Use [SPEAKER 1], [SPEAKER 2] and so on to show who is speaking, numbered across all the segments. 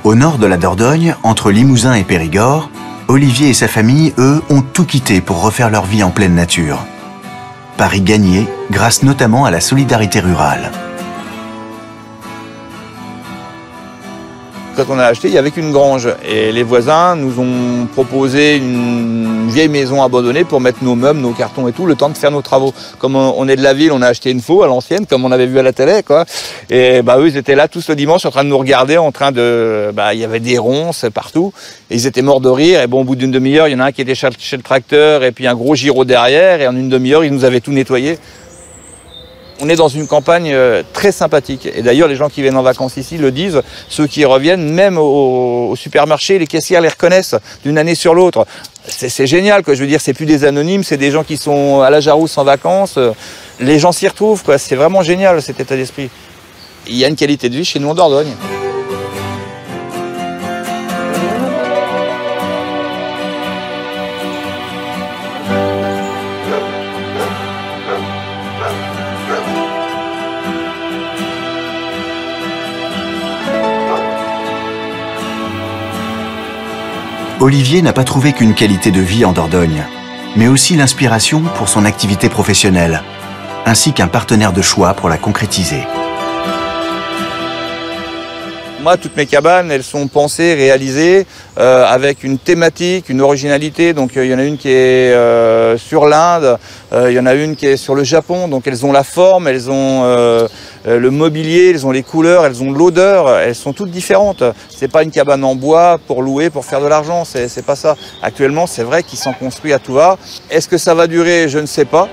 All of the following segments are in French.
[SPEAKER 1] Au nord de la Dordogne, entre Limousin et Périgord, Olivier et sa famille, eux, ont tout quitté pour refaire leur vie en pleine nature. Pari gagné, grâce notamment à la solidarité rurale.
[SPEAKER 2] Quand on a acheté, il n'y avait qu'une grange et les voisins nous ont proposé une vieille maison abandonnée pour mettre nos meubles, nos cartons et tout, le temps de faire nos travaux. Comme on est de la ville, on a acheté une faux à l'ancienne, comme on avait vu à la télé, quoi. Et eux, ils étaient là tous le dimanche en train de nous regarder, en train de... il y avait des ronces partout et ils étaient morts de rire. Et bon, au bout d'une demi-heure, il y en a un qui était chez le tracteur et puis un gros gyro derrière et en une demi-heure, ils nous avaient tout nettoyé. On est dans une campagne très sympathique. Et d'ailleurs, les gens qui viennent en vacances ici le disent. Ceux qui reviennent, même au supermarché, les caissières les reconnaissent d'une année sur l'autre. C'est génial, quoi. Je veux dire, c'est plus des anonymes, c'est des gens qui sont à la Jarousse en vacances. Les gens s'y retrouvent, quoi. C'est vraiment génial, cet état d'esprit. Il y a une qualité de vie chez nous en Dordogne.
[SPEAKER 1] Olivier n'a pas trouvé qu'une qualité de vie en Dordogne, mais aussi l'inspiration pour son activité professionnelle, ainsi qu'un partenaire de choix pour la concrétiser.
[SPEAKER 2] Moi, toutes mes cabanes, elles sont pensées, réalisées avec une thématique, une originalité. Donc, il y en a une qui est sur l'Inde, il y en a une qui est sur le Japon. Donc, elles ont la forme, elles ont le mobilier, elles ont les couleurs, elles ont l'odeur. Elles sont toutes différentes. C'est pas une cabane en bois pour louer, pour faire de l'argent. C'est pas ça. Actuellement, c'est vrai qu'ils s'en construisent à tout va. Est-ce que ça va durer? Je ne sais pas.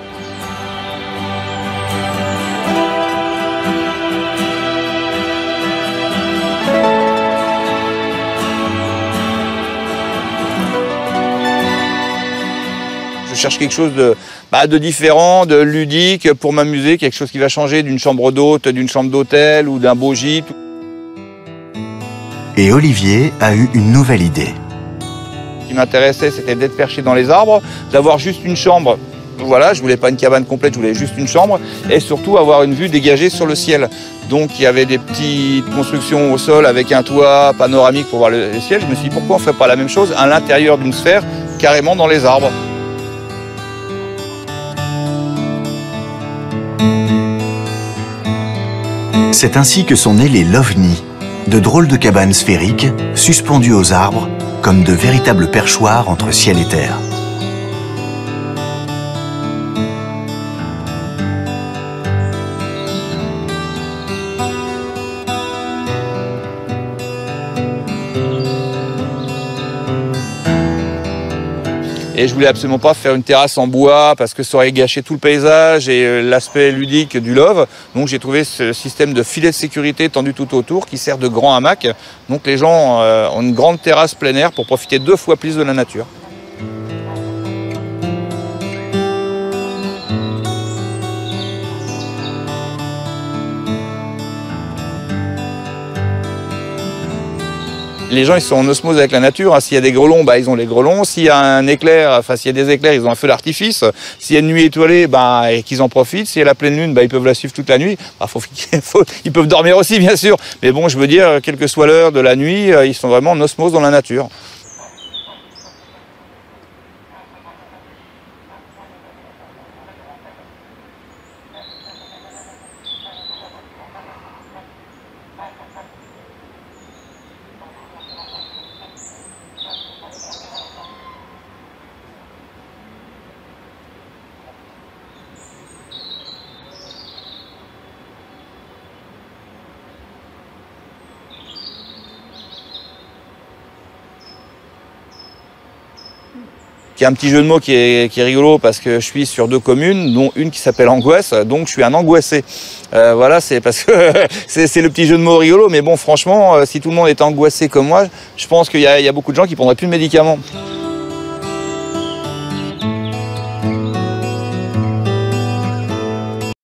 [SPEAKER 2] Je cherche quelque chose de différent, de ludique pour m'amuser, quelque chose qui va changer d'une chambre d'hôte, d'une chambre d'hôtel ou d'un beau gîte.
[SPEAKER 1] Et Olivier a eu une nouvelle idée.
[SPEAKER 2] Ce qui m'intéressait, c'était d'être perché dans les arbres, d'avoir juste une chambre. Voilà, je voulais pas une cabane complète, je voulais juste une chambre et surtout avoir une vue dégagée sur le ciel. Donc il y avait des petites constructions au sol avec un toit panoramique pour voir le ciel. Je me suis dit pourquoi on ne ferait pas la même chose à l'intérieur d'une sphère, carrément dans les arbres.
[SPEAKER 1] C'est ainsi que sont nés les Lovni, de drôles de cabanes sphériques suspendues aux arbres comme de véritables perchoirs entre ciel et terre.
[SPEAKER 2] Et je voulais absolument pas faire une terrasse en bois parce que ça aurait gâché tout le paysage et l'aspect ludique du love. Donc j'ai trouvé ce système de filet de sécurité tendu tout autour qui sert de grand hamac. Donc les gens ont une grande terrasse plein air pour profiter 2 fois plus de la nature. Les gens, ils sont en osmose avec la nature. S'il y a des grelons, ils ont les grelons. S'il y a un éclair, s'il y a des éclairs, ils ont un feu d'artifice. S'il y a une nuit étoilée, et qu'ils en profitent. S'il y a la pleine lune, ils peuvent la suivre toute la nuit. Ils peuvent dormir aussi, bien sûr. Mais bon, je veux dire, quelle que soit l'heure de la nuit, ils sont vraiment en osmose dans la nature. Il y a un petit jeu de mots qui est rigolo parce que je suis sur 2 communes, dont une qui s'appelle Angoisse, donc je suis un angoissé. Voilà, c'est parce que c'est le petit jeu de mots rigolo, mais bon, franchement, si tout le monde était angoissé comme moi, je pense qu'il y a beaucoup de gens qui prendraient plus de médicaments.